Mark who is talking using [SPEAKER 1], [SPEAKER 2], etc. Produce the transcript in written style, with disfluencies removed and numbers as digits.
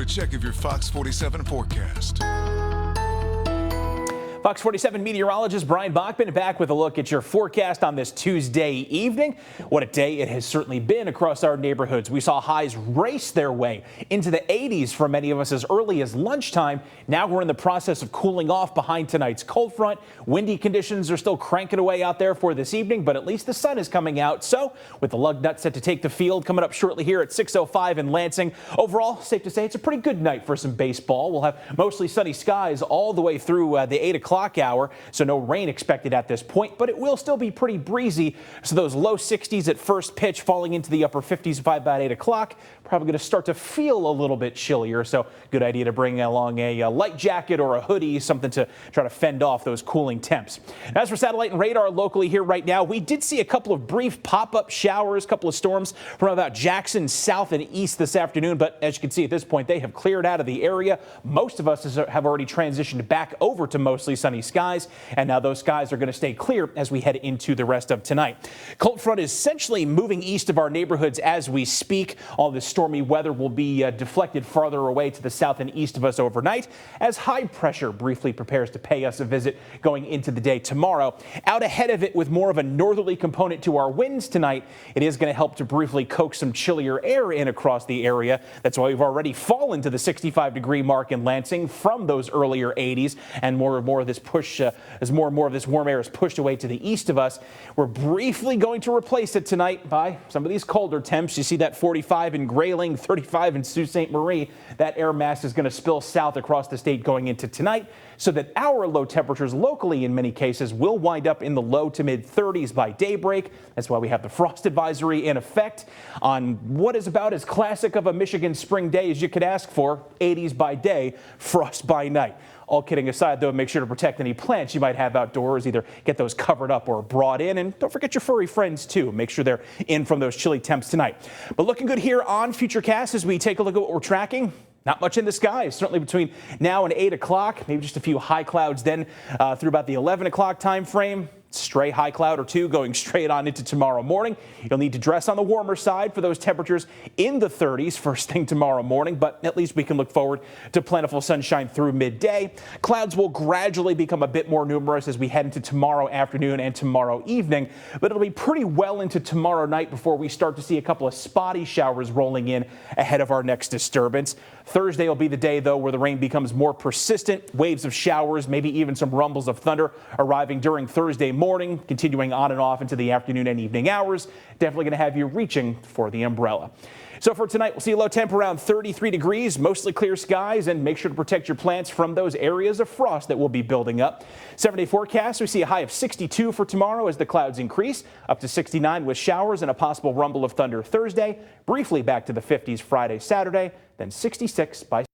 [SPEAKER 1] a check of your Fox 47 forecast.
[SPEAKER 2] Fox 47 meteorologist Brian Bachman back with a look at your forecast on this Tuesday evening. What a day it has certainly been across our neighborhoods. We saw highs race their way into the 80s for many of us as early as lunchtime. Now we're in the process of cooling off behind tonight's cold front. Windy conditions are still cranking away out there for this evening, but at least the sun is coming out. So with the lug nut set to take the field coming up shortly here at 6:05 in Lansing, overall, safe to say it's a pretty good night for some baseball. We'll have mostly sunny skies all the way through the 8 o'clock hour, so no rain expected at this point, but it will still be pretty breezy. So those low 60s at first pitch falling into the upper 50s by about 8 o'clock, probably going to start to feel a little bit chillier. So good idea to bring along a light jacket or a hoodie, something to try to fend off those cooling temps. As for satellite and radar locally here right now, we did see a couple of brief pop-up showers, a couple of storms from about Jackson south and east this afternoon, but as you can see at this point, they have cleared out of the area. Most of us have already transitioned back over to mostly sunny skies, and now those skies are going to stay clear as we head into the rest of tonight. Cold front is essentially moving east of our neighborhoods as we speak. All this stormy weather will be deflected farther away to the south and east of us overnight as high pressure briefly prepares to pay us a visit going into the day tomorrow. Out ahead of it with more of a northerly component to our winds tonight, it is going to help to briefly coax some chillier air in across the area. That's why we've already fallen to the 65-degree mark in Lansing from those earlier 80s, and more and more of this push as more and more of this warm air is pushed away to the east of us. We're briefly going to replace it tonight by some of these colder temps. You see that 45 in Grayling, 35 in Sault Ste. Marie. That air mass is going to spill south across the state going into tonight, so that our low temperatures locally in many cases will wind up in the low to mid 30s by daybreak. That's why we have the frost advisory in effect on what is about as classic of a Michigan spring day as you could ask for. 80s by day, frost by night. All kidding aside, though, make sure to protect any plants you might have outdoors. Either get those covered up or brought in. And don't forget your furry friends, too. Make sure they're in from those chilly temps tonight. But looking good here on Futurecast as we take a look at what we're tracking. Not much in the sky, certainly between now and 8 o'clock. Maybe just a few high clouds then through about the 11 o'clock time frame. Stray high cloud or two going straight on into tomorrow morning. You'll need to dress on the warmer side for those temperatures in the 30s first thing tomorrow morning, but at least we can look forward to plentiful sunshine through midday. Clouds will gradually become a bit more numerous as we head into tomorrow afternoon and tomorrow evening, but it'll be pretty well into tomorrow night before we start to see a couple of spotty showers rolling in ahead of our next disturbance. Thursday will be the day, though, where the rain becomes more persistent. Waves of showers, maybe even some rumbles of thunder arriving during Thursday morning, continuing on and off into the afternoon and evening hours. Definitely going to have you reaching for the umbrella. So for tonight, we'll see a low temp around 33 degrees, mostly clear skies, and make sure to protect your plants from those areas of frost that will be building up. 7-day forecast, we see a high of 62 for tomorrow as the clouds increase, up to 69 with showers and a possible rumble of thunder Thursday, briefly back to the 50s Friday, Saturday, then 66 by